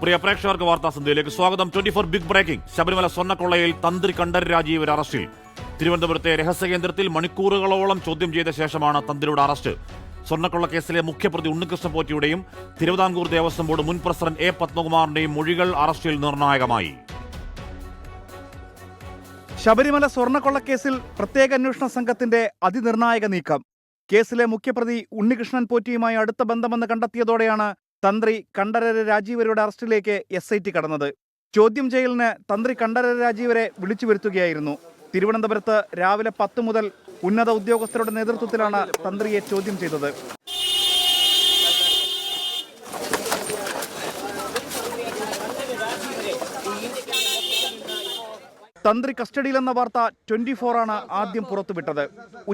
പ്രിയ പ്രേക്ഷകർക്ക് വാർത്താ സന്ധ്യയിലേക്ക് സ്വാഗതം. 24 ബിഗ് ബ്രേക്കിംഗ്. ശബരിമല സ്വർണ്ണക്കൊള്ളയിൽ തന്ത്രി കണ്ഠരര് രാജീവർ അറസ്റ്റിൽ. തിരുവനന്തപുരത്തെ രഹസ്യ കേന്ദ്രത്തിൽ മണിക്കൂറുകളോളം ചോദ്യം ചെയ്ത ശേഷമാണ് തന്ത്രിയുടെ അറസ്റ്റ്. സ്വർണ്ണക്കൊള്ള കേസിലെ മുഖ്യപ്രതി ഉണ്ണികൃഷ്ണൻ പോറ്റിയുടെയും തിരുവിതാംകൂർ ദേവസ്വം ബോർഡ് മുൻ പ്രസിഡന്റ് എ പത്മകുമാറിന്റെയും മൊഴികൾ അറസ്റ്റിൽ നിർണായകമായി. ശബരിമല സ്വർണ്ണക്കൊള്ളക്കേസിൽ പ്രത്യേക അന്വേഷണ സംഘത്തിന്റെ അതിനിർണായക നീക്കം. കേസിലെ മുഖ്യപ്രതി ഉണ്ണികൃഷ്ണൻ പോറ്റിയുമായി അടുത്ത ബന്ധമെന്ന് കണ്ടെത്തിയതോടെയാണ് തന്ത്രി കണ്ഠരര് രാജീവരുടെ അറസ്റ്റിലേക്ക് SIT കടന്നത്. ചോദ്യം ചെയ്യലിന് തന്ത്രി കണ്ഠരര് രാജീവരെ വിളിച്ചു വരുത്തുകയായിരുന്നു. തിരുവനന്തപുരത്ത് രാവിലെ 10 മുതൽ ഉന്നത ഉദ്യോഗസ്ഥരുടെ നേതൃത്വത്തിലാണ് തന്ത്രിയെ ചോദ്യം ചെയ്തത്. തന്ത്രി കസ്റ്റഡിയിലെന്ന വാർത്ത 24 ആണ് ആദ്യം പുറത്തുവിട്ടത്.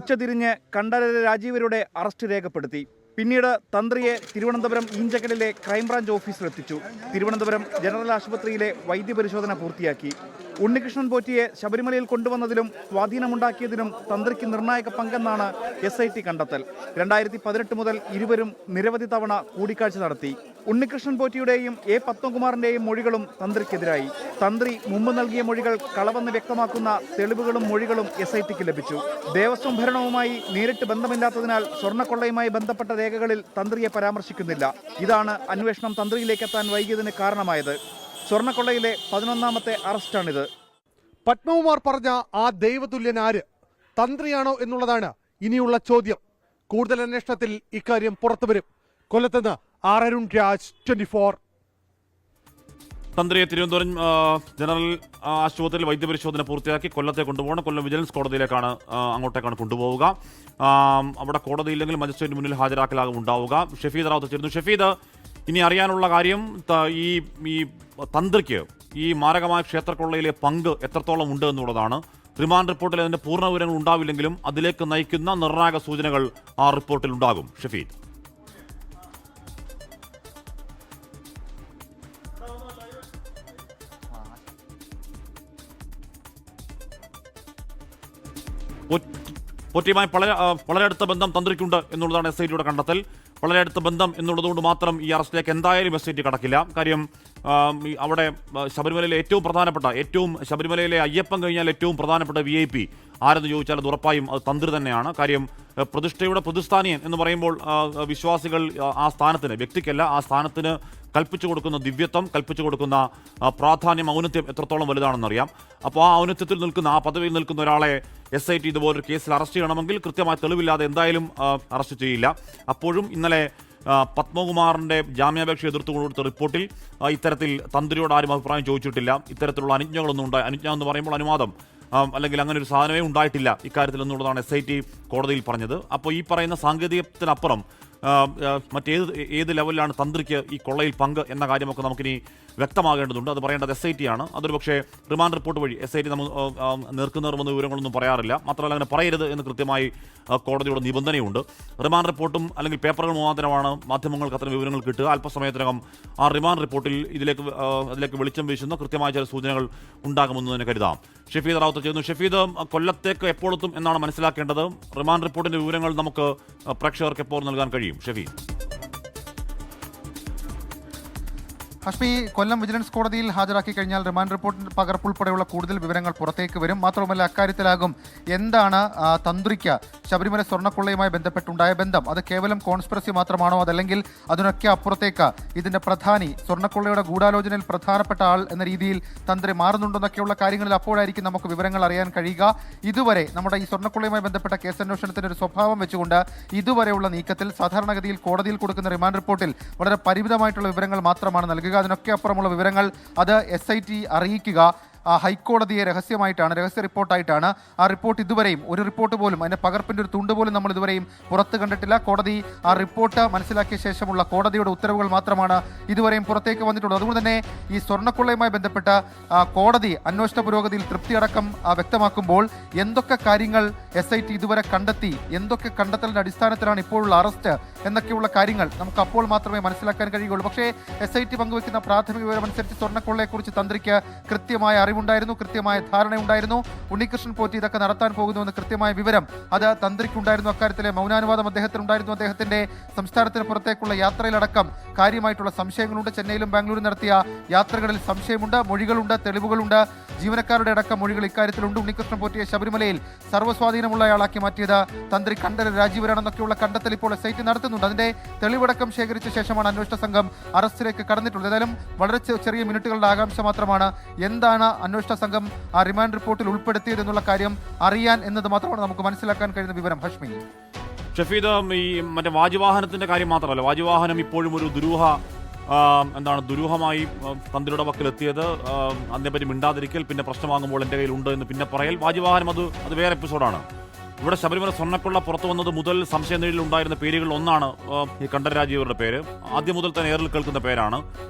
ഉച്ചതിരിഞ്ഞ് കണ്ഠരര് രാജീവരുടെ അറസ്റ്റ് രേഖപ്പെടുത്തി. പിന്നീട് തന്ത്രിയെ തിരുവനന്തപുരം ഈഞ്ചക്കലിലെ ക്രൈംബ്രാഞ്ച് ഓഫീസിലെത്തിച്ചു. തിരുവനന്തപുരം ജനറൽ ആശുപത്രിയിലെ വൈദ്യപരിശോധന പൂർത്തിയാക്കി. ഉണ്ണികൃഷ്ണൻ പോറ്റിയെ ശബരിമലയിൽ കൊണ്ടുവന്നതിലും സ്വാധീനമുണ്ടാക്കിയതിലും തന്ത്രിക്ക് നിർണായക പങ്കെന്നാണ് SIT കണ്ടെത്തൽ. 2018 മുതൽ ഇരുവരും നിരവധി തവണ കൂടിക്കാഴ്ച നടത്തി. ഉണ്ണികൃഷ്ണൻ പോറ്റിയുടെയും എ പത്മകുമാറിന്റെയും മൊഴികളും തന്ത്രിക്കെതിരായി. തന്ത്രി മുമ്പ് നൽകിയ മൊഴികൾ കളവെന്ന് വ്യക്തമാക്കുന്ന തെളിവുകളും മൊഴികളും SITക്ക് ലഭിച്ചു. ദേവസ്വം ഭരണവുമായി നേരിട്ട് ബന്ധമില്ലാത്തതിനാൽ സ്വർണ്ണക്കൊള്ളയുമായി ബന്ധപ്പെട്ട രേഖകളിൽ തന്ത്രിയെ പരാമർശിക്കുന്നില്ല. ഇതാണ് അന്വേഷണം തന്ത്രിയിലേക്ക് എത്താൻ വൈകിയതിന് കാരണമായത്. സ്വർണ്ണക്കൊള്ളയിലെ 11ാമത്തെ അറസ്റ്റാണിത്. പത്മകുമാർ പറഞ്ഞ ആ ദൈവതുല്യൻ ആര്? തന്ത്രിയാണോ എന്നുള്ളതാണ് ഇനിയുള്ള ചോദ്യം. കൂടുതൽ അന്വേഷണത്തിൽ ഇക്കാര്യം പുറത്തുവരും. കൊല്ലത്തുനിന്ന് അരുൺ രാജ്, 24. തന്ത്രിയെ തിരുവനന്തപുരം ജനറൽ ആശുപത്രിയിൽ വൈദ്യപരിശോധന പൂർത്തിയാക്കി കൊല്ലത്തെ കൊണ്ടുപോകണം. കൊല്ലം വിജിലൻസ് കോടതിയിലേക്കാണ് അങ്ങോട്ടേക്കാണ് കൊണ്ടുപോവുക. അവിടെ കോടതിയില്ലെങ്കിൽ മജിസ്ട്രേറ്റ് മുന്നിൽ ഹാജരാക്കലാകും ഉണ്ടാവുക. ഷഫീദ് റാവുത്ത് ചേരുന്നു. ഷഫീദ്, ഇനി അറിയാനുള്ള കാര്യം ഈ തന്ത്രിക്ക് ഈ മാരകമായ ക്ഷേത്രക്കൊള്ളയിലെ പങ്ക് എത്രത്തോളം ഉണ്ട് എന്നുള്ളതാണ്. റിമാൻഡ് റിപ്പോർട്ടിൽ അതിന്റെ പൂർണ്ണ വിവരങ്ങൾ ഉണ്ടാവില്ലെങ്കിലും അതിലേക്ക് നയിക്കുന്ന നിർണായക സൂചനകൾ ആ റിപ്പോർട്ടിൽ ഉണ്ടാകും. ഷഫീദ്, പോറ്റിയുമായി വളരെ അടുത്ത ബന്ധം തന്ത്രിക്കുണ്ട് എന്നുള്ളതാണ് SITയുടെ കണ്ടെത്തൽ. വളരെ അടുത്ത ബന്ധം എന്നുള്ളതുകൊണ്ട് മാത്രം ഈ അറസ്റ്റിലേക്ക് എന്തായാലും SIT കടക്കില്ല. കാര്യം അവിടെ ശബരിമലയിലെ ശബരിമലയിലെ അയ്യപ്പൻ കഴിഞ്ഞാൽ ഏറ്റവും പ്രധാനപ്പെട്ട VIP ആരെന്ന് ചോദിച്ചാൽ അത് ഉറപ്പായും അത് തന്ത്രി തന്നെയാണ്. കാര്യം പ്രതിഷ്ഠയുടെ പ്രതിസ്ഥാനീയൻ എന്ന് പറയുമ്പോൾ വിശ്വാസികൾ ആ സ്ഥാനത്തിന്, വ്യക്തിക്കല്ല ആ സ്ഥാനത്തിന് കൽപ്പിച്ചു കൊടുക്കുന്ന ദിവ്യത്വം, കൽപ്പിച്ചു കൊടുക്കുന്ന പ്രാധാന്യം, ഔന്നത്യം എത്രത്തോളം വലുതാണെന്നറിയാം. അപ്പോൾ ആ ഔന്നത്യത്തിൽ നിൽക്കുന്ന, ആ പദവിയിൽ നിൽക്കുന്ന ഒരാളെ SIT ഇതുപോലൊരു കേസിൽ അറസ്റ്റ് ചെയ്യണമെങ്കിൽ കൃത്യമായ തെളിവില്ലാതെ എന്തായാലും അറസ്റ്റ് ചെയ്യില്ല. അപ്പോഴും ഇന്നലെ പത്മകുമാറിന്റെ ജാമ്യാപേക്ഷ എതിർത്ത് കൊടുത്ത റിപ്പോർട്ടിൽ ഇത്തരത്തിൽ തന്ത്രിയോട് ആരും അഭിപ്രായം ചോദിച്ചിട്ടില്ല. ഇത്തരത്തിലുള്ള അനുജ്ഞകളൊന്നും അനുജ്ഞ എന്ന് പറയുമ്പോൾ അനുവാദം അല്ലെങ്കിൽ അങ്ങനെ ഒരു സാധനമേ ഉണ്ടായിട്ടില്ല ഇക്കാര്യത്തിൽ എന്നുള്ളതാണ് SIT കോടതിയിൽ പറഞ്ഞത്. അപ്പോൾ ഈ പറയുന്ന സാങ്കേതികത്തിനപ്പുറം ഏത് ലെവലിലാണ് തന്ത്രിക്ക് ഈ കൊള്ളയിൽ പങ്ക് എന്ന കാര്യമൊക്കെ നമുക്കിനി വ്യക്തമാകേണ്ടതുണ്ട്. അത് പറയേണ്ടത് SIT ആണ്. അതൊരു പക്ഷേ റിമാൻഡ് റിപ്പോർട്ട് വഴി SIT നേർക്കുന്ന വിവരങ്ങളൊന്നും പറയാറില്ല. മാത്രമല്ല അങ്ങനെ പറയരുത് എന്ന് കൃത്യമായി കോടതിയുടെ നിബന്ധനയുണ്ട്. റിമാൻഡ് റിപ്പോർട്ടും അല്ലെങ്കിൽ പേപ്പറുകൾ മുഖാന്തരമാണ് മാധ്യമങ്ങൾക്ക് അത്തരം വിവരങ്ങൾ കിട്ടുക. അല്പസമയത്തിനകം ആ റിമാൻഡ് റിപ്പോർട്ടിൽ അതിലേക്ക് വെളിച്ചം വീശുന്ന കൃത്യമായ ചില സൂചനകൾ ഉണ്ടാകുമെന്ന് തന്നെ കരുതാം. ഷഫീദ് റാവുത്ത് ചെയ്യുന്നു. ഷഫീദ്, കൊല്ലത്തേക്ക് എപ്പോഴെത്തും എന്നാണ് മനസ്സിലാക്കേണ്ടത്? റിമാൻഡ് റിപ്പോർട്ടിന്റെ വിവരങ്ങൾ നമുക്ക് പ്രേക്ഷകർക്ക് എപ്പോൾ നൽകാൻ കഴിയും? ഷഫീദ്. ഹഷ്മി, കൊല്ലം വിജിലൻസ് കോടതിയിൽ ഹാജരാക്കി കഴിഞ്ഞാൽ റിമാൻഡ് റിപ്പോർട്ടിന്റെ പകർപ്പ് ഉൾപ്പെടെയുള്ള കൂടുതൽ വിവരങ്ങൾ പുറത്തേക്ക് വരും. മാത്രമല്ല അക്കാര്യത്തിലാകും എന്താണ് തന്ത്രിക്ക് ശബരിമല സ്വർണ്ണക്കൊള്ളയുമായി ബന്ധപ്പെട്ടുണ്ടായ ബന്ധം. അത് കേവലം കോൺസ്പിറസി മാത്രമാണോ, അതല്ലെങ്കിൽ അതിനൊക്കെ അപ്പുറത്തേക്ക് ഇതിന്റെ പ്രധാനി, സ്വർണ്ണക്കൊള്ളയുടെ ഗൂഢാലോചനയിൽ പ്രധാനപ്പെട്ട ആൾ എന്ന രീതിയിൽ തന്ത്രി മാറുന്നുണ്ടെന്നൊക്കെയുള്ള കാര്യങ്ങളിൽ അപ്പോഴായിരിക്കും നമുക്ക് വിവരങ്ങൾ അറിയാൻ കഴിയുക. ഇതുവരെ നമ്മുടെ ഈ സ്വർണ്ണക്കൊള്ളയുമായി ബന്ധപ്പെട്ട കേസന്വേഷണത്തിന്റെ ഒരു സ്വഭാവം വെച്ചുകൊണ്ട് ഇതുവരെയുള്ള നീക്കത്തിൽ സാധാരണഗതിയിൽ കോടതിയിൽ കൊടുക്കുന്ന റിമാൻഡ് റിപ്പോർട്ടിൽ വളരെ പരിമിതമായിട്ടുള്ള വിവരങ്ങൾ മാത്രമാണ് നൽകുക. അതിനൊക്കെ അപ്പുറമുള്ള വിവരങ്ങൾ അത് SIT അറിയിക്കുക ഹൈക്കോടതിയെ രഹസ്യ റിപ്പോർട്ടായിട്ടാണ്. ആ റിപ്പോർട്ട് ഇതുവരെയും ഒരു റിപ്പോർട്ട് പോലും, അതിൻ്റെ പകർപ്പിൻ്റെ ഒരു തുണ്ട് പോലും നമ്മൾ ഇതുവരെയും പുറത്ത് കണ്ടിട്ടില്ല. കോടതി ആ റിപ്പോർട്ട് മനസ്സിലാക്കിയ ശേഷമുള്ള കോടതിയുടെ ഉത്തരവുകൾ മാത്രമാണ് ഇതുവരെയും പുറത്തേക്ക് വന്നിട്ടുള്ളത്. അതുകൊണ്ട് തന്നെ ഈ സ്വർണ്ണക്കൊള്ളയുമായി ബന്ധപ്പെട്ട കോടതി അന്വേഷണ പുരോഗതിയിൽ തൃപ്തിയടക്കം വ്യക്തമാക്കുമ്പോൾ എന്തൊക്കെ കാര്യങ്ങൾ SIT ഇതുവരെ കണ്ടെത്തി, എന്തൊക്കെ കണ്ടെത്തലിൻ്റെ അടിസ്ഥാനത്തിലാണ് ഇപ്പോഴുള്ള അറസ്റ്റ് എന്നൊക്കെയുള്ള കാര്യങ്ങൾ നമുക്ക് അപ്പോൾ മാത്രമേ മനസ്സിലാക്കാൻ കഴിയുകയുള്ളൂ. പക്ഷേ SIT പങ്കുവയ്ക്കുന്ന പ്രാഥമിക വിവരമനുസരിച്ച് സ്വർണ്ണക്കൊള്ളയെക്കുറിച്ച് തന്ത്രിക്ക് കൃത്യമായ അറിവ് അറിവുണ്ടായിരുന്നു, കൃത്യമായ ധാരണയുണ്ടായിരുന്നു. ഉണ്ണികൃഷ്ണൻ പോറ്റി ഇതൊക്കെ നടത്താൻ പോകുന്നുവെന്ന് കൃത്യമായ വിവരം അത് തന്ത്രിക്കുണ്ടായിരുന്നു. അക്കാര്യത്തിലെ മൗനാനുവാദം അദ്ദേഹത്തിനുണ്ടായിരുന്നു. അദ്ദേഹത്തിന്റെ സംസ്ഥാനത്തിന് പുറത്തേക്കുള്ള യാത്രയിലടക്കം കാര്യമായിട്ടുള്ള സംശയങ്ങളുണ്ട്. ചെന്നൈയിലും ബാംഗ്ലൂരും നടത്തിയ യാത്രകളിൽ സംശയമുണ്ട്, മൊഴികളുണ്ട്, തെളിവുകളുണ്ട്, ജീവനക്കാരുടെ അടക്കം മൊഴികൾ ഇക്കാര്യത്തിലുണ്ട്. ഉണ്ണികൃഷ്ണൻ പോറ്റിയെ ശബരിമലയിൽ സർവ്വസ്വാധീനമുള്ളയാളാക്കി മാറ്റിയത് തന്ത്രി കണ്ഠരര് രാജീവരാണെന്നൊക്കെയുള്ള കണ്ടെത്തൽ ഇപ്പോൾ SIT നടത്തുന്നുണ്ട്. അതിന്റെ തെളിവടക്കം ശേഖരിച്ച ശേഷമാണ് അന്വേഷണ സംഘം അറസ്റ്റിലേക്ക് കടന്നിട്ടുള്ളത്. ഏതായാലും വളരെ ചെറിയ മിനിറ്റുകളുടെ ആകാംക്ഷ മാത്രമാണ് എന്താണ് അന്വേഷണ സംഘം ആ റിമാൻഡ് റിപ്പോർട്ടിൽ ഉൾപ്പെടുത്തിയത് എന്നുള്ള കാര്യം അറിയാൻ എന്നത് മാത്രമാണ് നമുക്ക് മനസ്സിലാക്കാൻ കഴിയുന്ന വിവരം. ഹഷ്മി, ഷഫീദ്, ഈ മറ്റേ വാജിവാഹനത്തിന്റെ കാര്യം മാത്രമല്ല, വാജിവാഹനം ഇപ്പോഴും ഒരു ദുരൂഹമായി തന്ത്രിയുടെ പക്കലെത്തിയത്, അതിനെപ്പറ്റി മിണ്ടാതിരിക്കൽ, പിന്നെ പ്രശ്നമാകുമ്പോൾ എൻ്റെ കയ്യിലുണ്ട് എന്ന് പിന്നെ പറയൽ, വാജിവാഹനം അത് വേറെ എപ്പിസോഡാണ്. ഇവിടെ ശബരിമല സ്വർണ്ണക്കൊള്ള പുറത്തു വന്നത് മുതൽ സംശയനിഴലിലുണ്ടായിരുന്ന പേരുകളിൽ ഒന്നാണ് ഈ കണ്ഠരര് രാജീവരുടെ പേര്. ആദ്യം മുതൽ തന്നെ ഏറിൽ കേൾക്കുന്ന പേരാണ്.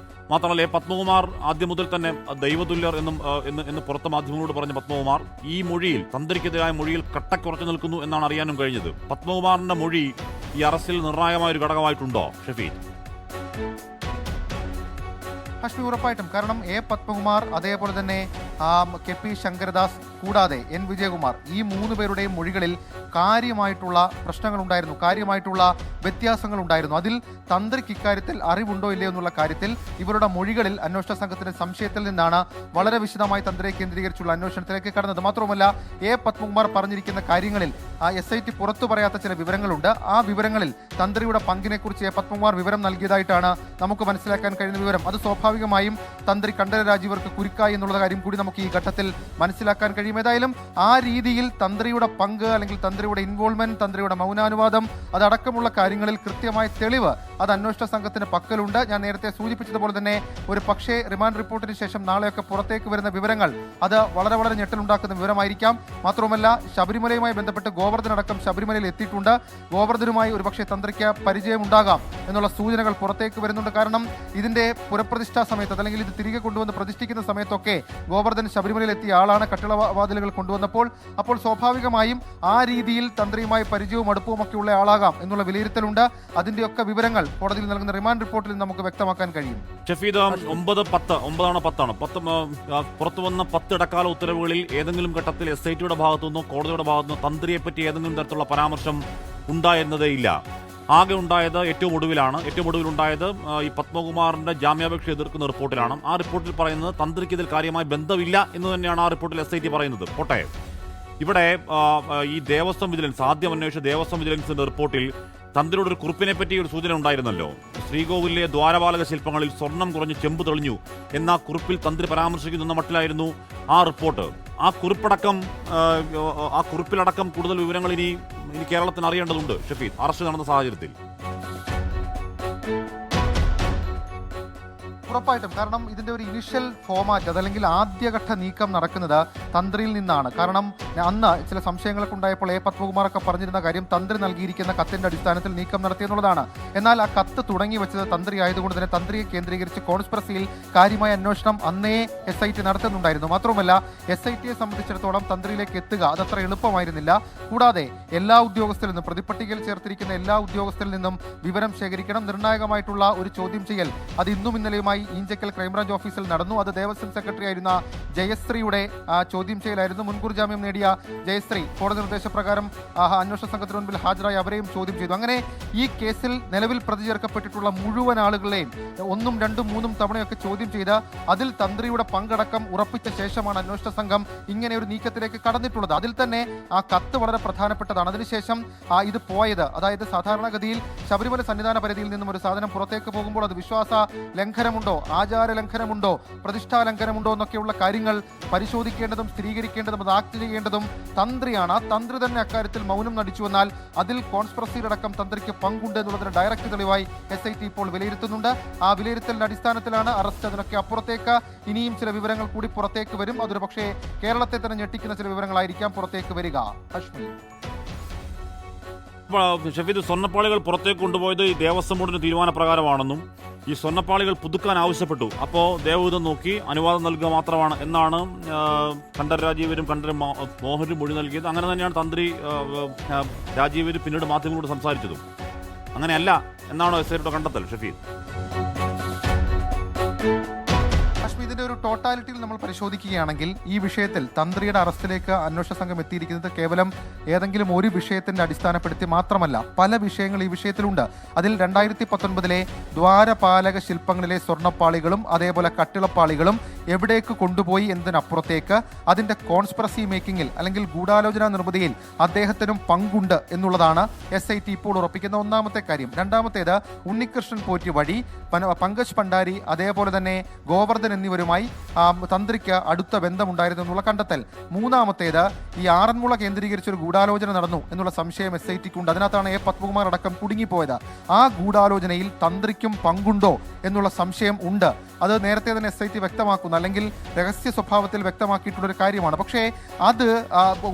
മാത്രമല്ല പത്മകുമാർ ആദ്യം മുതൽ തന്നെ ദൈവതുല്യർ എന്ന് പുറത്ത് മാധ്യമങ്ങളോട് പറഞ്ഞ പത്മകുമാർ ഈ മൊഴിയിൽ, തന്ത്രിക്കെതിരായ മൊഴിയിൽ കട്ടക്കുറച്ചു നിൽക്കുന്നു എന്നാണ് അറിയാനും കഴിഞ്ഞത്. പത്മകുമാറിന്റെ മൊഴി ഈ അറസ്റ്റിൽ നിർണായകമായ ഒരു ഘടകമായിട്ടുണ്ടോ ഷഫീദ്? ഹഷ്മി, ഉറപ്പായിട്ടും. കാരണം പത്മകുമാർ, അതേപോലെ തന്നെ KP ശങ്കരദാസ്, കൂടാതെ N വിജയകുമാർ, ഈ 3 പേരുടെയും മൊഴികളിൽ കാര്യമായിട്ടുള്ള പ്രശ്നങ്ങളുണ്ടായിരുന്നു, കാര്യമായിട്ടുള്ള വ്യത്യാസങ്ങളുണ്ടായിരുന്നു. അതിൽ തന്ത്രിക്ക് ഇക്കാര്യത്തിൽ അറിവുണ്ടോ ഇല്ലയോ എന്നുള്ള കാര്യത്തിൽ ഇവരുടെ മൊഴികളിൽ അന്വേഷണ സംഘത്തിന്റെ സംശയത്തിൽ നിന്നാണ് വളരെ വിശദമായി തന്ത്രിയെ കേന്ദ്രീകരിച്ചുള്ള അന്വേഷണത്തിലേക്ക് കടന്നത്. മാത്രവുമല്ല പത്മകുമാർ പറഞ്ഞിരിക്കുന്ന കാര്യങ്ങളിൽ SIT പുറത്തു പറയാത്ത ചില വിവരങ്ങളുണ്ട്. ആ വിവരങ്ങളിൽ തന്ത്രിയുടെ പങ്കിനെക്കുറിച്ച് പത്മകുമാർ വിവരം നൽകിയതായിട്ടാണ് നമുക്ക് മനസ്സിലാക്കാൻ കഴിയുന്ന വിവരം. അത് സ്വാഭാവികമായും തന്ത്രി കണ്ഠരര് രാജീവർക്ക് കുരുക്കായി എന്നുള്ള കാര്യം കൂടി നമുക്ക് ഈ ഘട്ടത്തിൽ മനസ്സിലാക്കാൻ കഴിയും. ഏതായാലും ആ രീതിയിൽ തന്ത്രിയുടെ പങ്ക്, അല്ലെങ്കിൽ തന്ത്രിയുടെ ഇൻവോൾവ്മെന്റ്, തന്ത്രിയുടെ മൗനാനുവാദം, അതടക്കമുള്ള കാര്യങ്ങളിൽ കൃത്യമായ തെളിവ് അത് അന്വേഷണ സംഘത്തിന് പക്കലുണ്ട്. ഞാൻ നേരത്തെ സൂചിപ്പിച്ചതുപോലെ തന്നെ ഒരു പക്ഷേ റിമാൻഡ് റിപ്പോർട്ടിന് ശേഷം നാളെയൊക്കെ പുറത്തേക്ക് വരുന്ന വിവരങ്ങൾ അത് വളരെ വളരെ ഞെട്ടലുണ്ടാക്കുന്ന വിവരമായിരിക്കാം. മാത്രവുമല്ല ശബരിമലയുമായി ബന്ധപ്പെട്ട് ഗോവർദ്ധൻ അടക്കം ശബരിമലയിൽ എത്തിയിട്ടുണ്ട്. ഗോവർദ്ധനുമായി ഒരുപക്ഷെ തന്ത്രിക്ക് പരിചയമുണ്ടാകാം എന്നുള്ള സൂചനകൾ പുറത്തേക്ക് വരുന്നുണ്ട്. കാരണം ഇതിന്റെ പുനഃപ്രതിഷ്ഠാ സമയത്ത്, അല്ലെങ്കിൽ ഇത് തിരികെ കൊണ്ടുവന്ന് പ്രതിഷ്ഠിക്കുന്ന സമയത്തൊക്കെ ഗോവർദ്ധൻ ശബരിമലയിൽ എത്തിയ ആളാണ്. കട്ടിളവാതിലുകൾ കൊണ്ടുവന്നപ്പോൾ സ്വാഭാവികമായും ആ രീതിയിൽ തന്ത്രിയുമായി പരിചയവും അടുപ്പവും ഒക്കെ ഉള്ള ആളാകാം എന്നുള്ള വിലയിരുത്തലുണ്ട്. അതിന്റെയൊക്കെ വിവരങ്ങൾ കോടതിയിൽ നൽകുന്ന റിമാൻഡ് റിപ്പോർട്ടിൽ നമുക്ക് വ്യക്തമാക്കാൻ കഴിയും. ഷഫീദ്, 9-10 പുറത്തു വന്ന 10 ഇടക്കാല ഉത്തരവുകളിൽ ഏതെങ്കിലും ഘട്ടത്തിൽ SITയുടെ ഭാഗത്തുനിന്നോ കോടതിയുടെ ഭാഗത്തുനിന്നോ തന്ത്രിയെ പറ്റി ഏതെങ്കിലും തരത്തിലുള്ള പരാമർശം ഉണ്ടായിരുന്നതേ ഇല്ല. ആകെ ഉണ്ടായത് ഏറ്റവും ഒടുവിലുണ്ടായത് ഈ പത്മകുമാറിന്റെ ജാമ്യാപേക്ഷ എതിർക്കുന്ന റിപ്പോർട്ടിലാണ്. ആ റിപ്പോർട്ടിൽ പറയുന്നത് തന്ത്രിക്ക് ഇതിൽ കാര്യമായ ബന്ധമില്ല എന്ന് തന്നെയാണ് ആ റിപ്പോർട്ടിൽ SIT പറയുന്നത്. പോട്ടെ, ഇവിടെ ഈ ദേവസ്വം വിജിലൻസ്, ആദ്യം അന്വേഷിച്ച ദേവസ്വം വിജിലൻസിന്റെ റിപ്പോർട്ടിൽ തന്ത്രിയുടെ ഒരു കുറിപ്പിനെ പറ്റി ഒരു സൂചന ഉണ്ടായിരുന്നല്ലോ. ശ്രീകോവിലെ ദ്വാരപാലക ശില്പങ്ങളിൽ സ്വർണം കുറഞ്ഞ് ചെമ്പ് തെളിഞ്ഞു എന്ന കുറിപ്പിൽ തന്ത്രി പരാമർശിക്കുന്ന മട്ടിലായിരുന്നു ആ റിപ്പോർട്ട്. ആ കുറിപ്പിലടക്കം കൂടുതൽ വിവരങ്ങൾ ഇനി കേരളത്തിന് അറിയേണ്ടതുണ്ട് ഷഫീദ്, അറസ്റ്റ് നടന്ന സാഹചര്യത്തിൽ. ഉറപ്പായിട്ടും. കാരണം ഇതിന്റെ ഒരു ഇനിഷ്യൽ ഫോമാറ്റ്, അതല്ലെങ്കിൽ ആദ്യഘട്ട നീക്കം നടക്കുന്നത് തന്ത്രിയിൽ നിന്നാണ്. കാരണം അന്ന് ചില സംശയങ്ങളൊക്കെ ഉണ്ടായപ്പോൾ പത്മകുമാറൊക്കെ പറഞ്ഞിരുന്ന കാര്യം തന്ത്രി നൽകിയിരിക്കുന്ന കത്തിന്റെ അടിസ്ഥാനത്തിൽ നീക്കം നടത്തിയെന്നുള്ളതാണ്. എന്നാൽ ആ കത്ത് തുടങ്ങി വെച്ചത് തന്ത്രി ആയതുകൊണ്ട് തന്നെ തന്ത്രിയെ കേന്ദ്രീകരിച്ച് കോൺസ്പിറസിയിൽ കാര്യമായ അന്വേഷണം അന്നേ SIT നടത്തുന്നുണ്ടായിരുന്നു. മാത്രമല്ല SITയെ സംബന്ധിച്ചിടത്തോളം തന്ത്രിയിലേക്ക് എത്തുക അതത്ര എളുപ്പമായിരുന്നില്ല. കൂടാതെ എല്ലാ ഉദ്യോഗസ്ഥരിൽ നിന്നും, പ്രതിപട്ടികയിൽ ചേർത്തിരിക്കുന്ന എല്ലാ ഉദ്യോഗസ്ഥരിൽ നിന്നും വിവരം ശേഖരിക്കണം. നിർണായകമായിട്ടുള്ള ഒരു ചോദ്യം ചെയ്യൽ അത് ഇന്നും ഇന്നലെയുമായി ഈഞ്ചക്കൽ ക്രൈംബ്രാഞ്ച് ഓഫീസിൽ നടന്നു. അത് ദേവസ്വം സെക്രട്ടറി ആയിരുന്ന ജയശ്രീയുടെ ചോദ്യം ചെയ്യലായിരുന്നു. മുൻകൂർ ജാമ്യം നേടിയ ജയശ്രീ കോടതി നിർദ്ദേശപ്രകാരം അന്വേഷണ സംഘത്തിന് മുൻപിൽ ഹാജരായി അവരെയും ചോദ്യം ചെയ്തു. അങ്ങനെ ഈ കേസിൽ നിലവിൽ പ്രതി ചേർക്കപ്പെട്ടിട്ടുള്ള മുഴുവൻ ആളുകളെയും 1, 2, 3 തവണയൊക്കെ ചോദ്യം ചെയ്ത് അതിൽ തന്ത്രിയുടെ പങ്കടക്കം ഉറപ്പിച്ച ശേഷമാണ് അന്വേഷണ സംഘം ഇങ്ങനെ ഒരു നീക്കത്തിലേക്ക് കടന്നിട്ടുള്ളത്. അതിൽ തന്നെ ആ കത്ത് വളരെ പ്രധാനപ്പെട്ടതാണ്. അതിനുശേഷം ഇത് പോയത്, അതായത് സാധാരണഗതിയിൽ ശബരിമല സന്നിധാന പരിധിയിൽ നിന്നും ഒരു സാധനം പുറത്തേക്ക് പോകുമ്പോൾ അത് വിശ്വാസ ലംഘനമുണ്ടോ, ആചാര ലംഘനമുണ്ടോ, പ്രതിഷ്ഠാ ലംഘനമുണ്ടോ എന്നൊക്കെയുള്ള കാര്യങ്ങൾ പരിശോധിക്കേണ്ടതും സ്ഥിരീകരിക്കേണ്ടതും അത് ആക്ട് ചെയ്യേണ്ടതും തന്ത്രിയാണ്. ആ തന്ത്രി തന്നെ അക്കാര്യത്തിൽ മൗനം നടിച്ചുവെന്നാൽ അതിൽ കോൺസ്പിറസിയിലടക്കം തന്ത്രിക്ക് പങ്കുണ്ട് എന്നുള്ളതിന് ഡയറക്റ്റ് തെളിവായി SIT ഇപ്പോൾ വിലയിരുത്തുന്നുണ്ട്. ആ വിലയിരുത്തലിന്റെ അടിസ്ഥാനത്തിലാണ് അറസ്റ്റ്. അതിനൊക്കെ അപ്പുറത്തേക്ക് ഇനിയും ചില വിവരങ്ങൾ കൂടി പുറത്തേക്ക് വരും. അതൊരു പക്ഷേ കേരളത്തെ തന്നെ ഞെട്ടിക്കുന്ന ചില വിവരങ്ങളായിരിക്കാം പുറത്തേക്ക് വരിക. ഹഷ്മി, ഷഫീദ്, സ്വർണ്ണപ്പാളികൾ പുറത്തേക്ക് കൊണ്ടുപോയത് ഈ ദേവസ്വം ബോർഡിന്റെ തീരുമാനപ്രകാരമാണെന്നും ഈ സ്വർണ്ണപ്പാളികൾ പുതുക്കാൻ ആവശ്യപ്പെട്ടു, അപ്പോൾ ദേവദൂതൻ നോക്കി അനുവാദം നൽകുക മാത്രമാണ് എന്നാണ് കണ്ഠരര് രാജീവരും മോഹനും മൊഴി നൽകിയത്. അങ്ങനെ തന്നെയാണ് തന്ത്രി രാജീവര് പിന്നീട് മാധ്യമങ്ങളോട് സംസാരിച്ചതും. അങ്ങനെയല്ല എന്നാണോ SITയുടെ കണ്ടെത്തൽ ഷഫീദ്? ഇതിന്റെ ഒരു ടോട്ടാലിറ്റിയിൽ നമ്മൾ പരിശോധിക്കുകയാണെങ്കിൽ ഈ വിഷയത്തിൽ തന്ത്രിയുടെ അറസ്റ്റിലേക്ക് അന്വേഷണ സംഘം എത്തിയിരിക്കുന്നത് കേവലം ഏതെങ്കിലും ഒരു വിഷയത്തിന്റെ അടിസ്ഥാനപ്പെടുത്തി മാത്രമല്ല, പല വിഷയങ്ങൾ ഈ വിഷയത്തിലുണ്ട്. അതിൽ 2019 ദ്വാരപാലക ശില്പങ്ങളിലെ സ്വർണ്ണപ്പാളികളും അതേപോലെ കട്ടിളപ്പാളികളും എവിടേക്ക് കൊണ്ടുപോയി എന്നതിനപ്പുറത്തേക്ക് അതിന്റെ കോൺസ്പിറസി മേക്കിങ്ങിൽ അല്ലെങ്കിൽ ഗൂഢാലോചന നിർമ്മിതിയിൽ അദ്ദേഹത്തിനും പങ്കുണ്ട് എന്നുള്ളതാണ് SIT ഇപ്പോൾ ഉറപ്പിക്കുന്ന ഒന്നാമത്തെ കാര്യം. രണ്ടാമത്തേത് ഉണ്ണികൃഷ്ണൻ പോറ്റി വഴി പങ്കജ് ഭണ്ഡാരി അതേപോലെ തന്നെ ഗോവർദ്ധൻ എന്നിവരുമായി തന്ത്രിക്ക് അടുത്ത ബന്ധമുണ്ടായിരുന്നു എന്നുള്ള കണ്ടെത്തൽ. മൂന്നാമത്തേത് ഈ ആറന്മുള കേന്ദ്രീകരിച്ചൊരു ഗൂഢാലോചന നടന്നു എന്നുള്ള സംശയം SITക്കുണ്ട്. അതിനകത്താണ് A. പത്മകുമാർ അടക്കം കുടുങ്ങിപ്പോയത്. ആ ഗൂഢാലോചനയിൽ തന്ത്രിക്കും പങ്കുണ്ടോ എന്നുള്ള സംശയം ഉണ്ട്. അത് നേരത്തെ തന്നെ SIT വ്യക്തമാക്കുന്ന അല്ലെങ്കിൽ രഹസ്യ സ്വഭാവത്തിൽ വ്യക്തമാക്കിയിട്ടുള്ളൊരു കാര്യമാണ്. പക്ഷേ അത്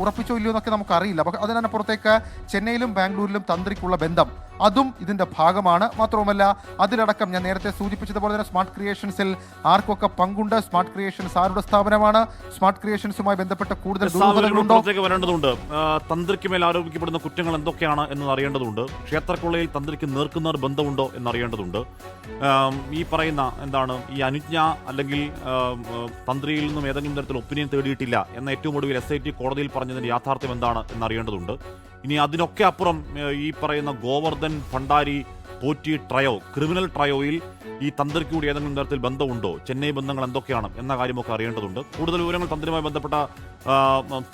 ഉറപ്പിച്ചോ ഇല്ലയോ എന്നൊക്കെ നമുക്കറിയില്ല. അതിനപ്പുറത്തേക്ക് ചെന്നൈയിലും ബാംഗ്ലൂരിലും തന്ത്രിക്കുള്ള ബന്ധം അതും ഇതിന്റെ ഭാഗമാണ്. മാത്രവുമല്ല അതിലടക്കം ഞാൻ നേരത്തെ സൂചിപ്പിച്ചതുപോലെ തന്നെ സ്മാർട്ട് ക്രിയേഷൻസിൽ ആർക്കൊക്കെ പങ്കുണ്ട്, സ്മാർട്ട് ക്രിയേഷൻസ് ആരുടെ സ്ഥാപനമാണ്, സ്മാർട്ട് ക്രിയേഷൻസുമായി ബന്ധപ്പെട്ട കൂടുതൽ വരേണ്ടതുണ്ട്. തന്ത്രിക്ക് മേൽ ആരോപിക്കപ്പെടുന്ന കുറ്റങ്ങൾ എന്തൊക്കെയാണ് എന്ന് അറിയേണ്ടതുണ്ട്. ക്ഷേത്രക്കൊള്ളയിൽ തന്ത്രിക്ക് നേർക്കുനേർ ബന്ധമുണ്ടോ എന്നറിയേണ്ടതുണ്ട്. ഈ പറയുന്ന എന്താണ് ഈ അനുജ്ഞ അല്ലെങ്കിൽ തന്ത്രിയിൽ നിന്നും ഏതെങ്കിലും തരത്തിൽ ഒപ്പീനിയൻ തേടിയിട്ടില്ല എന്ന ഏറ്റവും ഒടുവിൽ SIT കോടതിയിൽ പറഞ്ഞതിന്റെ യാഥാർത്ഥ്യം എന്താണ് എന്നറിയേണ്ടതുണ്ട്. ഇനി അതിനൊക്കെ അപ്പുറം ഈ പറയുന്ന ഗോവർദ്ധൻ ഭണ്ഡാരി പോറ്റി ട്രയോ, ക്രിമിനൽ ട്രയോയിൽ ഈ തന്ത്രിക്ക് കൂടി ഏതെങ്കിലും തരത്തിൽ ബന്ധമുണ്ടോ, ചെന്നൈ ബന്ധങ്ങൾ എന്തൊക്കെയാണ് എന്ന കാര്യമൊക്കെ അറിയേണ്ടതുണ്ട്. കൂടുതൽ വിവരങ്ങൾ തന്ത്രിയുമായി ബന്ധപ്പെട്ട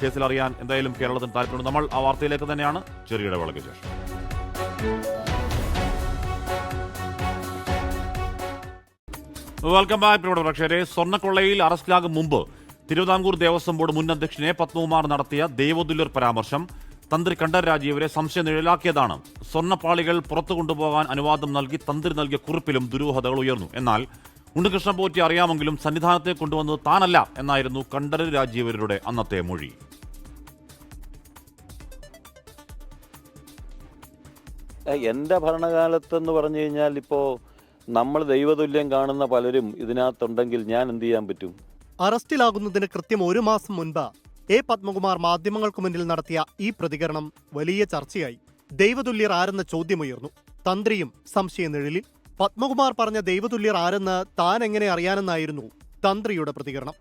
കേസിൽ അറിയാൻ എന്തായാലും കേരളത്തിന് താല്പര്യമുണ്ട്. നമ്മൾ ആ വാർത്തയിലേക്ക് തന്നെയാണ് ചെറിയ ഇടവേളയ്ക്ക് ശേഷം. വെൽക്കം ബാക്ക് പ്രിയപ്പെട്ട പ്രേക്ഷകരെ. സ്വർണ്ണക്കൊള്ളയിൽ അറസ്റ്റിലാകും മുമ്പ് തിരുവിതാംകൂർ ദേവസ്വം ബോർഡ് മുൻ അധ്യക്ഷനെ പത്മകുമാർ നടത്തിയ ദൈവതുല്യർ പരാമർശം തന്ത്രി കണ്ഠരര് രാജീവരെ സംശയം നിഴലാക്കിയതാണ്. സ്വർണ്ണപ്പാളികൾ പുറത്തു കൊണ്ടുപോകാൻ അനുവാദം നൽകി തന്ത്രി നൽകിയ കുറിപ്പിലും ദുരൂഹതകൾ ഉയർന്നു. എന്നാൽ ഉണ്ണികൃഷ്ണൻ പോറ്റി അറിയാമെങ്കിലും സന്നിധാനത്തെ കൊണ്ടുവന്നത് താനല്ല എന്നായിരുന്നു കണ്ഠരര് രാജീവരുടെ അന്നത്തെ മൊഴി. എൻ്റെ ഭരണകാലത്തെന്ന് പറഞ്ഞു കഴിഞ്ഞാൽ ഇപ്പോൾ നമ്മൾ ദൈവതുല്യം കാണുന്ന പലരും ഇതിനകത്തുണ്ടെങ്കിൽ ഞാൻ എന്ത് ചെയ്യാൻ പറ്റും? അറസ്റ്റിലാകുന്നതിന് കൃത്യം 1 മാസം മുൻപ് A. പത്മകുമാർ മാധ്യമങ്ങൾക്ക് മുന്നിൽ നടത്തിയ ഈ പ്രതികരണം വലിയ ചർച്ചയായി. ദൈവതുല്യർ ആരെന്ന ചോദ്യമുയർന്നു. തന്ത്രിയും സംശയനിഴലിൽ. പത്മകുമാർ പറഞ്ഞ ദൈവതുല്യർ ആരെന്ന് താൻ എങ്ങനെ അറിയാനെന്നായിരുന്നു തന്ത്രിയുടെ പ്രതികരണം.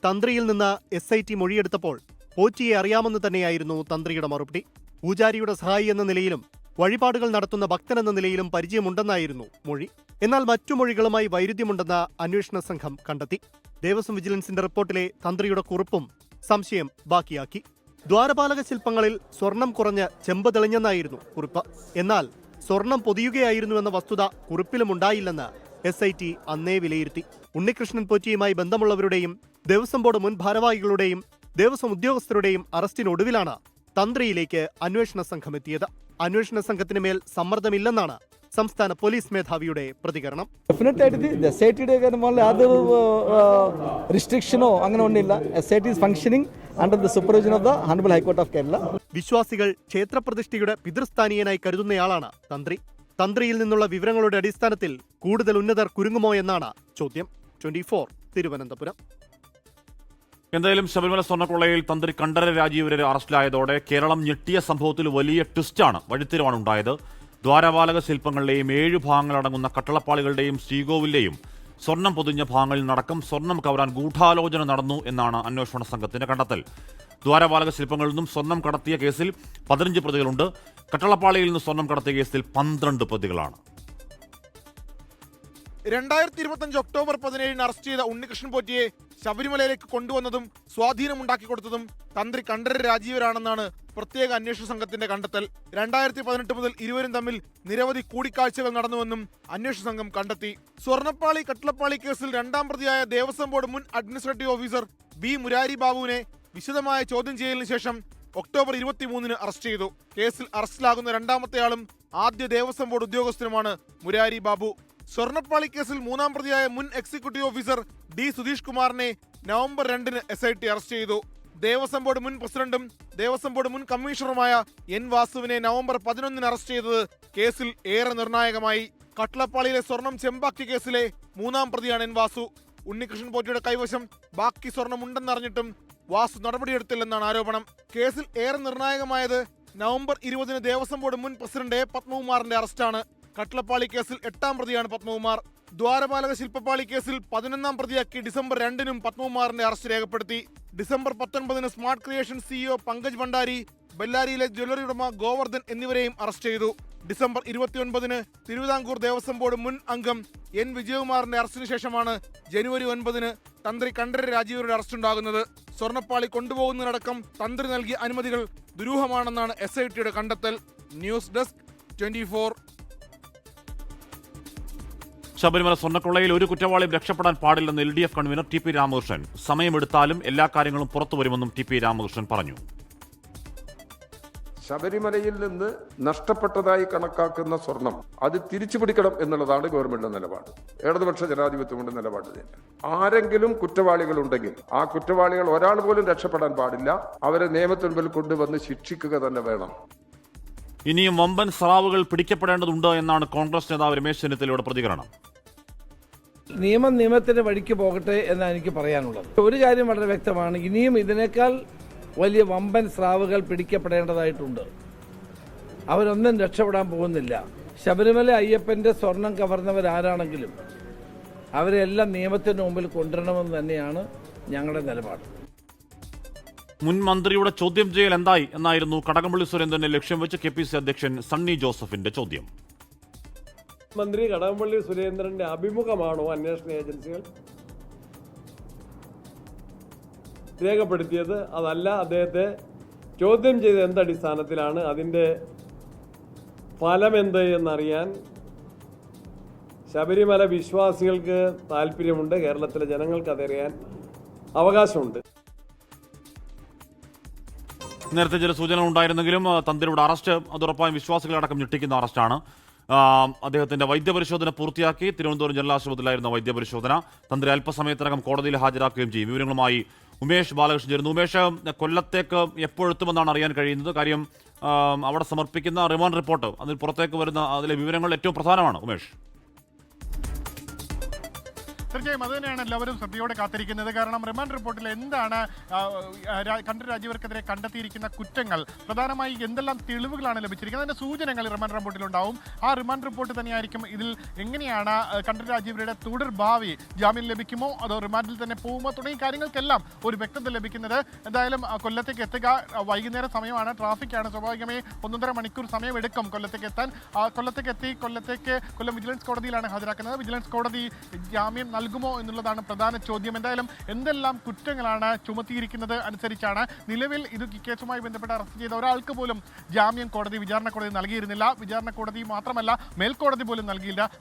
തന്ത്രിയിൽ നിന്ന് SIT മൊഴിയെടുത്തപ്പോൾ പോറ്റിയെ അറിയാമെന്ന് തന്നെയായിരുന്നു തന്ത്രിയുടെ മറുപടി. പൂജാരിയുടെ സഹായി എന്ന നിലയിലും വഴിപാടുകൾ നടത്തുന്ന ഭക്തനെന്ന നിലയിലും പരിചയമുണ്ടെന്നായിരുന്നു മൊഴി. എന്നാൽ മറ്റു മൊഴികളുമായി വൈരുദ്ധ്യമുണ്ടെന്ന് അന്വേഷണ സംഘം കണ്ടെത്തി. ദേവസ്വം വിജിലൻസിന്റെ റിപ്പോർട്ടിലെ തന്ത്രിയുടെ കുറിപ്പും സംശയം ബാക്കിയാക്കി. ദ്വാരപാലക ശില്പങ്ങളിൽ സ്വർണം കുറഞ്ഞ് ചെമ്പ് തെളിഞ്ഞെന്നായിരുന്നു കുറിപ്പ്. എന്നാൽ സ്വർണം പൊതിയുകയായിരുന്നുവെന്ന വസ്തുത കുറിപ്പിലുമുണ്ടായില്ലെന്ന് SIT അന്നേ വിലയിരുത്തി. ഉണ്ണികൃഷ്ണൻ പോറ്റിയുമായി ബന്ധമുള്ളവരുടെയും ദേവസ്വം ബോർഡ് മുൻ ഭാരവാഹികളുടെയും ദേവസ്വം ഉദ്യോഗസ്ഥരുടെയും അറസ്റ്റിനൊടുവിലാണ് തന്ത്രിയിലേക്ക് അന്വേഷണ സംഘം എത്തിയത്. അന്വേഷണ സംഘത്തിന് മേൽ സമ്മർദ്ദമില്ലെന്നാണ് സംസ്ഥാന പോലീസ് മേധാവിയുടെ പ്രതികരണം. വിശ്വാസികൾ ക്ഷേത്രപ്രതിഷ്ഠയുടെ പിതൃസ്ഥാനീയനായി കരുതുന്നയാളാണ് തന്ത്രി. തന്ത്രിയിൽ നിന്നുള്ള വിവരങ്ങളുടെ അടിസ്ഥാനത്തിൽ കൂടുതൽ ഉന്നതർ കുരുങ്ങുമോ എന്നാണ് ചോദ്യം. 24 തിരുവനന്തപുരം. എന്തായാലും ശബരിമല സ്വർണ്ണക്കൊള്ളയിൽ തന്ത്രി കണ്ഠരര് രാജീവരെ അറസ്റ്റിലായതോടെ കേരളം ഞെട്ടിയ സംഭവത്തിൽ വലിയ ട്വിസ്റ്റാണ്, വഴിത്തിരിവാണ് ഉണ്ടായത്. ദ്വാരപാലക ശില്പങ്ങളിലെയും 7 ഭാഗങ്ങളടങ്ങുന്ന കട്ടളപ്പാളികളുടെയും ശ്രീകോവിലെയും സ്വർണം പൊതിഞ്ഞ ഭാഗങ്ങളിൽ നടക്കം സ്വർണം കവരാൻ ഗൂഢാലോചന നടന്നു എന്നാണ് അന്വേഷണ സംഘത്തിന്റെ കണ്ടെത്തൽ. ദ്വാരപാലക ശില്പങ്ങളിൽ നിന്നും സ്വർണം കടത്തിയ കേസിൽ 15 പ്രതികളുണ്ട്. കട്ടളപ്പാളിയിൽ നിന്ന് സ്വർണം കടത്തിയ കേസിൽ 12 പ്രതികളാണ്. 2025 ഒക്ടോബർ 17 അറസ്റ്റ് ചെയ്ത ഉണ്ണികൃഷ്ണൻ പോറ്റിയെ ശബരിമലയിലേക്ക് കൊണ്ടുവന്നതും സ്വാധീനമുണ്ടാക്കി കൊടുത്തതും തന്ത്രി കണ്ഠരര് രാജീവരാണെന്നാണ് പ്രത്യേക അന്വേഷണ സംഘത്തിന്റെ കണ്ടെത്തൽ. 2018 മുതൽ ഇരുവരും തമ്മിൽ നിരവധി കൂടിക്കാഴ്ചകൾ നടന്നുവെന്നും അന്വേഷണ സംഘം കണ്ടെത്തി. സ്വർണ്ണപ്പാളി കട്ടളപ്പാളി കേസിൽ 2ാം പ്രതിയായ ദേവസ്വം ബോർഡ് മുൻ അഡ്മിനിസ്ട്രേറ്റീവ് ഓഫീസർ B. മുരാരി ബാബുവിനെ വിശദമായ ചോദ്യം ചെയ്യലിന് ശേഷം ഒക്ടോബർ 23 അറസ്റ്റ് ചെയ്തു. കേസിൽ അറസ്റ്റിലാകുന്ന 2ാമത്തെയാളും ആദ്യ ദേവസ്വം ബോർഡ് ഉദ്യോഗസ്ഥനുമാണ് മുരാരി ബാബു. സ്വർണ്ണപ്പാളി കേസിൽ 3ാം പ്രതിയായ മുൻ എക്സിക്യൂട്ടീവ് ഓഫീസർ D. സുധീഷ് കുമാറിനെ നവംബർ 2 SIT അറസ്റ്റ് ചെയ്തു. ദേവസ്വം ബോർഡ് മുൻ പ്രസിഡന്റും ദേവസ്വം ബോർഡ് മുൻ കമ്മീഷണറുമായ N. വാസുവിനെ നവംബർ 11 അറസ്റ്റ് ചെയ്തത് കേസിൽ ഏറെ നിർണായകമായി. കട്ടളപ്പാളിയിലെ സ്വർണം ചെമ്പാക്കിയ കേസിലെ 3ാം പ്രതിയാണ് N. വാസു. ഉണ്ണികൃഷ്ണൻ പോറ്റിയുടെ കൈവശം ബാക്കി സ്വർണമുണ്ടെന്നറിഞ്ഞിട്ടും വാസു നടപടിയെടുത്തില്ലെന്നാണ് ആരോപണം. കേസിൽ ഏറെ നിർണായകമായത് നവംബർ 20 ദേവസ്വം ബോർഡ് മുൻ പ്രസിഡന്റ് A. പത്മകുമാറിന്റെ അറസ്റ്റാണ്. കട്ടളപ്പാളി കേസിൽ 8ാം പ്രതിയാണ് പത്മകുമാർ. ദ്വാരപാലക ശില്പപ്പാളി കേസിൽ 11ാം പ്രതിയാക്കി ഡിസംബർ 2-നും പത്മകുമാറിന്റെ അറസ്റ്റ് രേഖപ്പെടുത്തി. ഡിസംബർ 19-ന് Smart Creation CEO Pankaj Bhandari, ബെല്ലാരിയിലെ ജ്വല്ലറി ഉടമ ഗോവർദ്ധൻ എന്നിവരെയും അറസ്റ്റ് ചെയ്തു. ഡിസംബർ 29-ന് തിരുവിതാംകൂർ ദേവസ്വം ബോർഡ് മുൻ അംഗം എൻ വിജയകുമാറിന്റെ അറസ്റ്റിന് ശേഷമാണ് ജനുവരി 9-ന് തന്ത്രി കണ്ഠരര് രാജീവരുടെ അറസ്റ്റ് ഉണ്ടാകുന്നത്. സ്വർണ്ണപ്പാളി കൊണ്ടുപോകുന്നതിനടക്കം തന്ത്രി നൽകിയ അനുമതികൾ ദുരൂഹമാണെന്നാണ് SITയുടെ കണ്ടെത്തൽ. News desk 24. ശബരിമല സ്വർണ്ണക്കൊള്ളയിൽ ഒരു കുറ്റവാളിയും രക്ഷപ്പെടാൻ പാടില്ലെന്ന് LDF കൺവീനർ TP രാമകൃഷ്ണൻ. സമയമെടുത്താലും എല്ലാ കാര്യങ്ങളും പുറത്തു വരുമെന്നും TP രാമകൃഷ്ണൻ പറഞ്ഞു. ശബരിമലയിൽ നിന്ന് നഷ്ടപ്പെട്ടതായി കണക്കാക്കുന്ന സ്വർണം അത് തിരിച്ചു പിടിക്കണം എന്നുള്ളതാണ് ഗവൺമെന്റിന്റെ നിലപാട്. ഇടതുപക്ഷ ജനാധിപത്യത്തിന്റെ നിലപാട് തന്നെ. ആരെങ്കിലും കുറ്റവാളികളുണ്ടെങ്കിൽ ആ കുറ്റവാളികൾ ഒരാൾ പോലും രക്ഷപ്പെടാൻ പാടില്ല. അവരെ നിയമത്തിന് മുമ്പിൽ കൊണ്ടുവന്ന് ശിക്ഷിക്കുക തന്നെ വേണം. ഇനിയും വമ്പൻ സ്രാവുകൾ പിടിക്കപ്പെടേണ്ടതുണ്ട് എന്നാണ് കോൺഗ്രസ് നേതാവ് രമേശ് ചെന്നിത്തലയുടെ പ്രതികരണം. നിയമം നിയമത്തിന്റെ വഴിക്ക് പോകട്ടെ എന്നാണ് എനിക്ക് പറയാനുള്ളത്. ഒരു കാര്യം വളരെ വ്യക്തമാണ്, ഇനിയും ഇതിനേക്കാൾ വലിയ വമ്പൻ സ്രാവുകൾ പിടിക്കപ്പെടേണ്ടതായിട്ടുണ്ട്. അവരൊന്നും രക്ഷപ്പെടാൻ പോകുന്നില്ല. ശബരിമല അയ്യപ്പന്റെ സ്വർണം കവർന്നവരാരാണെങ്കിലും അവരെല്ലാം നിയമത്തിന് മുമ്പിൽ കൊണ്ടുവരണമെന്ന് തന്നെയാണ് ഞങ്ങളുടെ നിലപാട്. മുൻ മന്ത്രിയുടെ ചോദ്യം ചെയ്യൽ എന്തായി എന്നായിരുന്നു കടകംപള്ളി സുരേന്ദ്രനെ ലക്ഷ്യം വെച്ച് KPC അധ്യക്ഷൻ സണ്ണി ജോസഫിന്റെ ചോദ്യം. മന്ത്രി കടകംപള്ളി സുരേന്ദ്രന്റെ അഭിമുഖമാണോ അന്വേഷണ ഏജൻസികൾ രേഖപ്പെടുത്തിയത്? അതല്ല, അദ്ദേഹത്തെ ചോദ്യം ചെയ്ത എന്തടിസ്ഥാനത്തിലാണ്, അതിൻ്റെ ഫലമെന്ത് എന്നറിയാൻ ശബരിമല വിശ്വാസികൾക്ക് താല്പര്യമുണ്ട്. കേരളത്തിലെ ജനങ്ങൾക്ക് അതറിയാൻ അവകാശമുണ്ട്. നേരത്തെ ചില സൂചനകൾ ഉണ്ടായിരുന്നെങ്കിലും തന്ത്രിയുടെ അറസ്റ്റ് അത് ഉറപ്പായും വിശ്വാസികളടക്കം ഞെട്ടിക്കുന്ന അറസ്റ്റാണ്. അദ്ദേഹത്തിന്റെ വൈദ്യപരിശോധന പൂർത്തിയാക്കി. തിരുവനന്തപുരം ജനറൽ ആശുപത്രിയിലായിരുന്ന വൈദ്യപരിശോധന. തന്ത്രി അല്പസമയത്തിനകം കോടതിയിൽ ഹാജരാക്കുകയും ചെയ്യും. വിവരങ്ങളുമായി ഉമേഷ് ബാലകൃഷ്ണൻ ചേരുന്നു. ഉമേഷ്, കൊല്ലത്തേക്ക് എപ്പോഴെത്തുമെന്നാണ് അറിയാൻ കഴിയുന്നത്? കാര്യം അവിടെ സമർപ്പിക്കുന്ന റിമാൻഡ് റിപ്പോർട്ട്, അതിൽ പുറത്തേക്ക് വരുന്ന അതിലെ വിവരങ്ങൾ ഏറ്റവും പ്രധാനമാണ്. ഉമേഷ്, തീർച്ചയായും അത് തന്നെയാണ് എല്ലാവരും ശ്രദ്ധയോടെ കാത്തിരിക്കുന്നത്. കാരണം റിമാൻഡ് റിപ്പോർട്ടിൽ എന്താണ് കണ്ഠരര് രാജീവർക്കെതിരെ കണ്ടെത്തിയിരിക്കുന്ന കുറ്റങ്ങൾ, പ്രധാനമായി എന്തെല്ലാം തെളിവുകളാണ് ലഭിച്ചിരിക്കുന്നത്, അതിന്റെ സൂചനകൾ റിമാൻഡ് റിപ്പോർട്ടിലുണ്ടാവും. ആ റിമാൻഡ് റിപ്പോർട്ട് തന്നെയായിരിക്കും ഇതിൽ എങ്ങനെയാണ് കണ്ഠരര് രാജീവരുടെ തുടർ ഭാവി, ജാമ്യം ലഭിക്കുമോ അതോ റിമാൻഡിൽ തന്നെ പോകുമോ തുടങ്ങിയ കാര്യങ്ങൾക്കെല്ലാം ഒരു വ്യക്തത ലഭിക്കുന്നത്. എന്തായാലും കൊല്ലത്തേക്ക് എത്തുക വൈകുന്നേരം സമയമാണ്, ട്രാഫിക്കാണ്, സ്വാഭാവികമായി 1.5 മണിക്കൂർ സമയമെടുക്കും കൊല്ലത്തേക്ക് എത്താൻ. കൊല്ലത്തേക്ക് എത്തി കൊല്ലം വിജിലൻസ് കോടതിയിലാണ് ഹാജരാക്കുന്നത്. വിജിലൻസ് കോടതി ജാമ്യം നൽകുമോ എന്നുള്ളതാണ് പ്രധാന ചോദ്യം. എന്തായാലും എന്തെല്ലാം കുറ്റങ്ങളാണ് ചുമത്തിയിരിക്കുന്നത് അനുസരിച്ചാണ് നിലവിൽ ഇത് കേസുമായി ബന്ധപ്പെട്ട് അറസ്റ്റ് ചെയ്ത ഒരാൾക്ക് പോലും ജാമ്യം വിചാരണ കോടതി നൽകിയിരുന്നില്ല. വിചാരണ കോടതി മാത്രമല്ല, മേൽക്കോടതി പോലും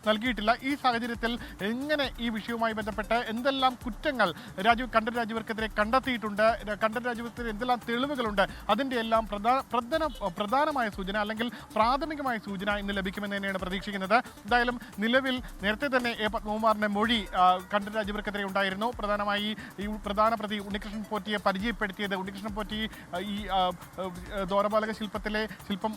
നൽകിയിട്ടില്ല. ഈ സാഹചര്യത്തിൽ എങ്ങനെ ഈ വിഷയവുമായി ബന്ധപ്പെട്ട് എന്തെല്ലാം കുറ്റങ്ങൾ കണ്ഠരര് രാജീവർക്കെതിരെ കണ്ടെത്തിയിട്ടുണ്ട്, കണ്ഠരര് രാജീവർക്കെതിരെ എന്തെല്ലാം തെളിവുകളുണ്ട്, അതിൻ്റെ എല്ലാം പ്രധാനമായ സൂചന അല്ലെങ്കിൽ പ്രാഥമികമായ സൂചന ഇന്ന് ലഭിക്കുമെന്ന് തന്നെയാണ് പ്രതീക്ഷിക്കുന്നത്. എന്തായാലും നിലവിൽ നേരത്തെ തന്നെ പത്മകുമാറിന്റെ മൊഴി കണ്ഠരര് രാജീവർക്കെതിരെ ഉണ്ടായിരുന്നു. പ്രധാനമായി ഈ പ്രധാന പ്രതി ഉണ്ണികൃഷ്ണൻ പോറ്റിയെ പരിചയപ്പെടുത്തിയത്, ഉണ്ണികൃഷ്ണൻ പോറ്റി ഈ ദ്വാരപാലക ശില്പം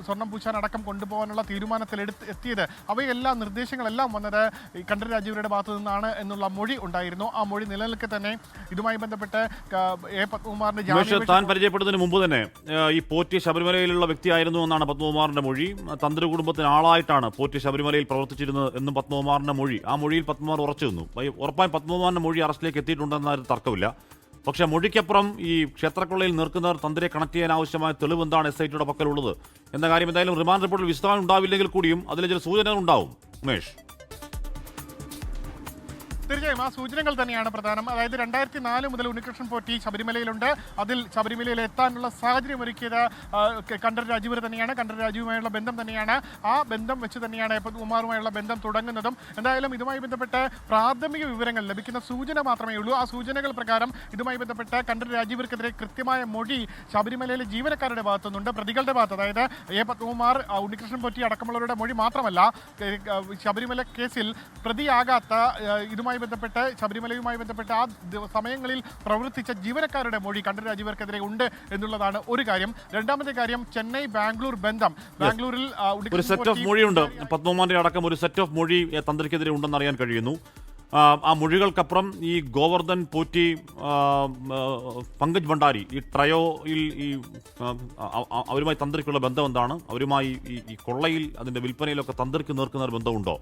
സ്വർണം പൂശാൻ അടക്കം കൊണ്ടുപോകാനുള്ള തീരുമാനത്തിൽ എത്തിയത്, അവയെല്ലാം നിർദ്ദേശങ്ങളെല്ലാം വന്നത് കണ്ഠരര് രാജീവരുടെ ഭാഗത്തു നിന്നാണ് എന്നുള്ള മൊഴി ഉണ്ടായിരുന്നു. ആ മൊഴി നിലനിൽക്കെ തന്നെ ഇതുമായി ബന്ധപ്പെട്ട് പത്മകുമാറിന്റെ താൻ പരിചയപ്പെടുന്നതിന് മുമ്പ് തന്നെ ഈ പോറ്റി ശബരിമലയിലുള്ള വ്യക്തിയായിരുന്നു എന്നാണ് പത്മകുമാറിന്റെ മൊഴി. തന്ത്രി കുടുംബത്തിന് ആളായിട്ടാണ് പോറ്റി ശബരിമലയിൽ പ്രവർത്തിച്ചിരുന്നത് എന്നും പത്മകുമാറിന്റെ മൊഴി. ആ മൊഴിയിൽ പത്മകുമാർ ഉറച്ചു നിന്നു. ഉറപ്പായും പത്മകുമാറിന്റെ മൊഴി അറസ്റ്റിലേക്ക് എത്തിയിട്ടുണ്ടെന്ന തർക്കമില്ല. പക്ഷേ മൊഴിക്കപ്പുറം ഈ ക്ഷേത്രക്കൊള്ളയിൽ നിൽക്കുന്നവർ തന്ത്രിയെ കണക്ട് ചെയ്യാൻ ആവശ്യമായ തെളിവ് എന്താണ് SITയുടെ പക്കലുള്ളത് എന്ന കാര്യം എന്തായാലും റിമാൻഡ് റിപ്പോർട്ടിൽ വിശദമായി ഉണ്ടാവില്ലെങ്കിൽ കൂടിയും അതിലെ ചില സൂചനകൾ ഉണ്ടാവും. ഉമേഷ്, തീർച്ചയായും ആ സൂചനകൾ തന്നെയാണ് പ്രധാനം. അതായത് 2004 മുതൽ ഉണ്ണികൃഷ്ണൻ പോറ്റി ശബരിമലയിലുണ്ട്. അതിൽ ശബരിമലയിൽ എത്താനുള്ള സാഹചര്യം ഒരുക്കിയത് കണ്ഠരര് രാജീവർ തന്നെയാണ്. കണ്ഠരര് രാജീവുമായുള്ള ബന്ധം തന്നെയാണ്. ആ ബന്ധം വെച്ച് തന്നെയാണ് പത്മകുമാറുമായുള്ള ബന്ധം തുടങ്ങുന്നതും. എന്തായാലും ഇതുമായി ബന്ധപ്പെട്ട് പ്രാഥമിക വിവരങ്ങൾ ലഭിക്കുന്ന സൂചന മാത്രമേ ഉള്ളൂ. ആ സൂചനകൾ പ്രകാരം ഇതുമായി ബന്ധപ്പെട്ട് കണ്ഠരര് രാജീവർക്കെതിരെ കൃത്യമായ മൊഴി ശബരിമലയിലെ ജീവനക്കാരുടെ ഭാഗത്തുനിന്നുണ്ട്, പ്രതികളുടെ ഭാഗത്ത്. അതായത് പത്മകുമാർ, ഉണ്ണികൃഷ്ണൻ പോറ്റി അടക്കമുള്ളവരുടെ മൊഴി മാത്രമല്ല, ശബരിമല കേസിൽ പ്രതിയാകാത്ത ഇതുമായി ബന്ധപ്പെട്ട് ശബരിമലയുമായി ബന്ധപ്പെട്ട് ആ സമയങ്ങളിൽ പ്രവർത്തിച്ച ജീവനക്കാരുടെ മൊഴി കണ്ഠരര് രാജീവർക്കെതിരെ ഉണ്ട് എന്നുള്ളതാണ് ഒരു കാര്യം. രണ്ടാമത്തെ കാര്യം, ചെന്നൈ ബാംഗ്ലൂർ ബന്ധം. ബാംഗ്ലൂരിൽ ഒരു സെറ്റ് ഓഫ് മൊഴിയുണ്ട്. പത്മകുമാറിന്റെ അടക്കം ഒരു സെറ്റ് ഓഫ് മൊഴി തന്ത്രിക്കെതിരെ ഉണ്ടെന്ന് അറിയാൻ കഴിയുന്നു. ആ മൊഴികൾക്കപ്പുറം ഈ ഗോവർദ്ധൻ പോറ്റി, പങ്കജ് ഭണ്ഡാരി, ഈ ട്രയോയിൽ അവരുമായി തന്ത്രിക്കുള്ള ബന്ധം എന്താണ്? അവരുമായി ഈ കൊള്ളയിൽ അതിൻ്റെ വിൽപ്പനയിലൊക്കെ തന്ത്രിക്ക് നേർക്കുന്ന ഒരു ബന്ധമുണ്ടോ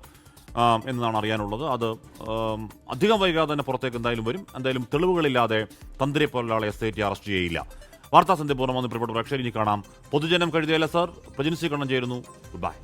എന്നതാണ് അറിയാനുള്ളത്. അത് അധികം വൈകാതെ തന്നെ പുറത്തേക്ക് എന്തായാലും വരും. എന്തായാലും തെളിവുകളില്ലാതെ തന്ത്രിയെ പോലുള്ള ആളെ SIT അറസ്റ്റ് ചെയ്യില്ല. വാർത്താ സന്ധ്യ പൂർണ്ണമാകുന്ന പ്രിയപ്പെട്ട പ്രേക്ഷകർ, ഇനി കാണാം. പൊതുജനം കഴുതിയല്ല സർ. പ്രജിൻസി കണ്ണൻ ചേരുന്നു. Good bye.